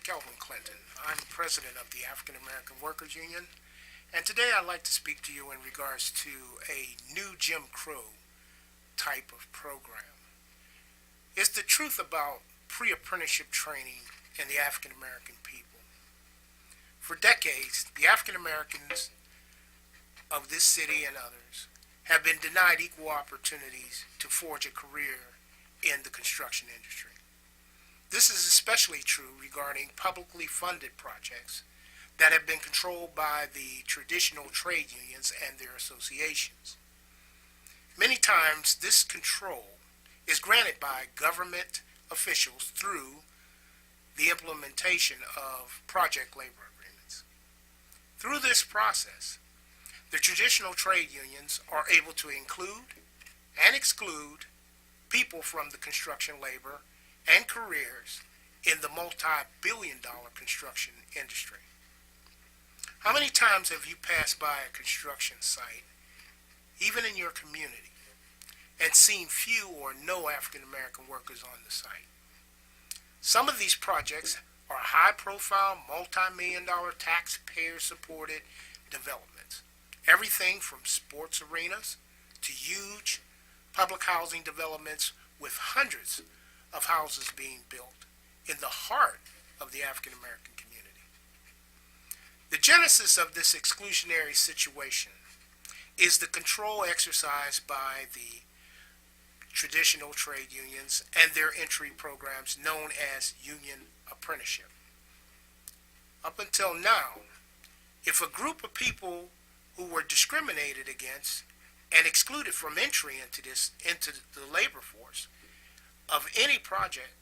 Kelvin Clinton. I'm president of the African American Workers Union, and today I'd like to speak to you in regards to a new Jim Crow type of program. It's the truth about pre-apprenticeship training in the African American people. For decades, the African Americans of this city and others have been denied equal opportunities to forge a career in the construction industry. This is especially true regarding publicly funded projects that have been controlled by the traditional trade unions and their associations. Many times this control is granted by government officials through the implementation of project labor agreements. Through this process, the traditional trade unions are able to include and exclude people from the construction labor and careers in the multi-billion-dollar construction industry. How many times have you passed by a construction site, even in your community, and seen few or no African American workers on the site? Some of these projects are high-profile, multi-million-dollar, taxpayer-supported developments. Everything from sports arenas to huge public housing developments with hundreds of houses being built in the heart of the African American community. The genesis of this exclusionary situation is the control exercised by the traditional trade unions and their entry programs known as union apprenticeship. Up until now, if a group of people who were discriminated against and excluded from entry into the labor force of any project,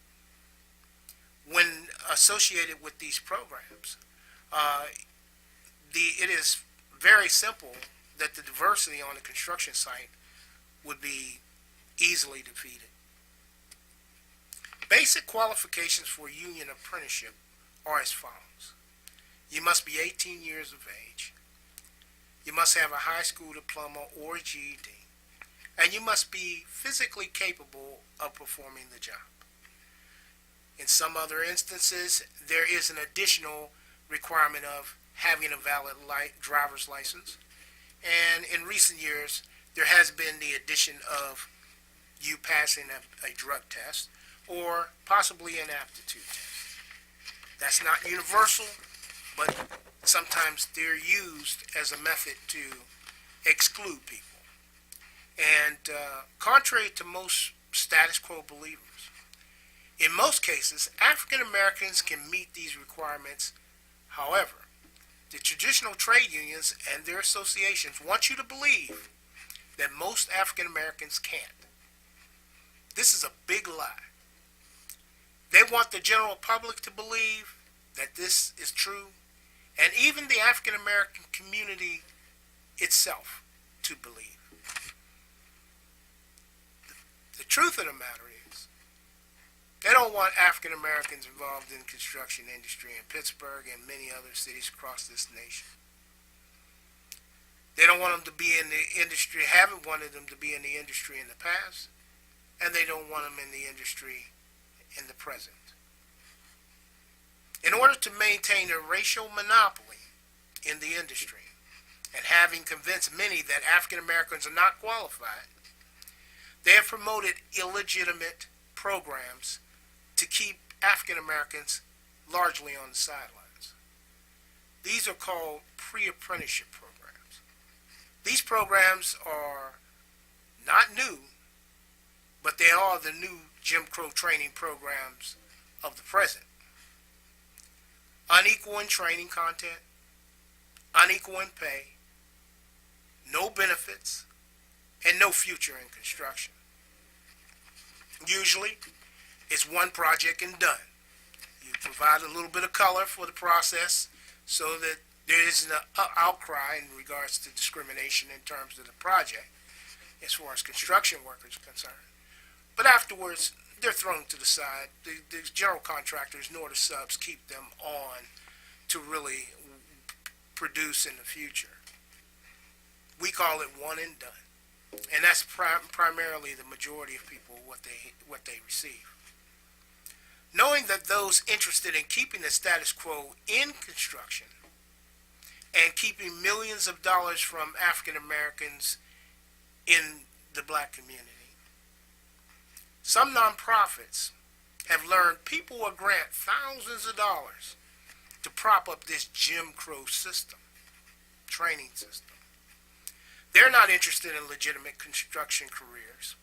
when associated with these programs, it is very simple that the diversity on the construction site would be easily defeated. Basic qualifications for union apprenticeship are as follows. You must be 18 years of age. You must have a high school diploma or GED. And you must be physically capable of performing the job. In some other instances, there is an additional requirement of having a valid driver's license. And in recent years, there has been the addition of you passing a drug test or possibly an aptitude test. That's not universal, but sometimes they're used as a method to exclude people. And contrary to most status quo believers, in most cases, African Americans can meet these requirements. However, the traditional trade unions and their associations want you to believe that most African Americans can't. This is a big lie. They want the general public to believe that this is true, and even the African American community itself to believe. The truth of the matter is, they don't want African Americans involved in the construction industry in Pittsburgh and many other cities across this nation. They don't want them to be in the industry, haven't wanted them to be in the industry in the past, and they don't want them in the industry in the present. In order to maintain a racial monopoly in the industry, and having convinced many that African Americans are not qualified, they have promoted illegitimate programs to keep African Americans largely on the sidelines. These are called pre-apprenticeship programs. These programs are not new, but they are the new Jim Crow training programs of the present. Unequal in training content, unequal in pay, no benefits, and no future in construction. Usually, it's one project and done. You provide a little bit of color for the process so that there isn't an outcry in regards to discrimination in terms of the project as far as construction workers are concerned. But afterwards, they're thrown to the side. The general contractors nor the subs keep them on to really produce in the future. We call it one and done. And that's primarily the majority of people what they receive. knowing that those interested in keeping the status quo in construction and keeping millions of dollars from African Americans in the black community. Some nonprofits have learned people will grant thousands of dollars to prop up this Jim Crow system, training system. They're not interested in legitimate construction careers.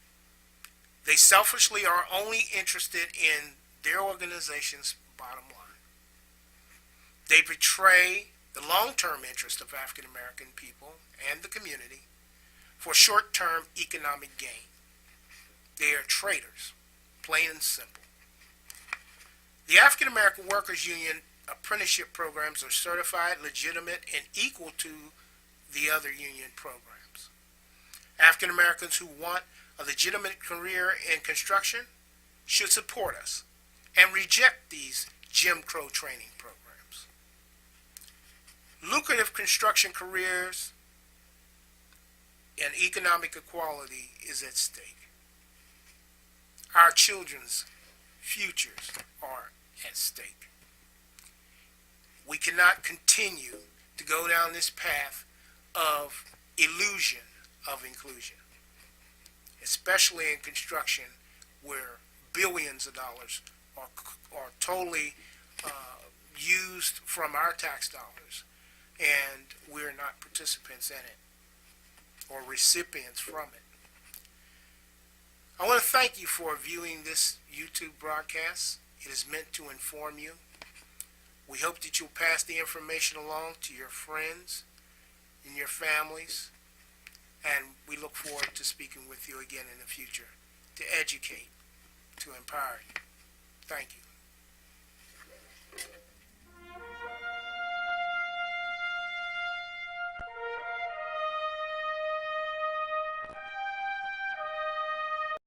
They selfishly are only interested in their organization's bottom line. They betray the long-term interest of African American people and the community for short-term economic gain. They are traitors, plain and simple. The African American Workers Union apprenticeship programs are certified, legitimate, and equal to the other union programs. African Americans who want a legitimate career in construction should support us and reject these Jim Crow training programs. Lucrative construction careers and economic equality is at stake. Our children's futures are at stake. We cannot continue to go down this path of illusion of inclusion, especially in construction where billions of dollars are totally used from our tax dollars and we're not participants in it or recipients from it. I want to thank you for viewing this YouTube broadcast. It is meant to inform you. We hope that you'll pass the information along to your friends and your families, and we look forward to speaking with you again in the future to educate, to empower you. Thank you.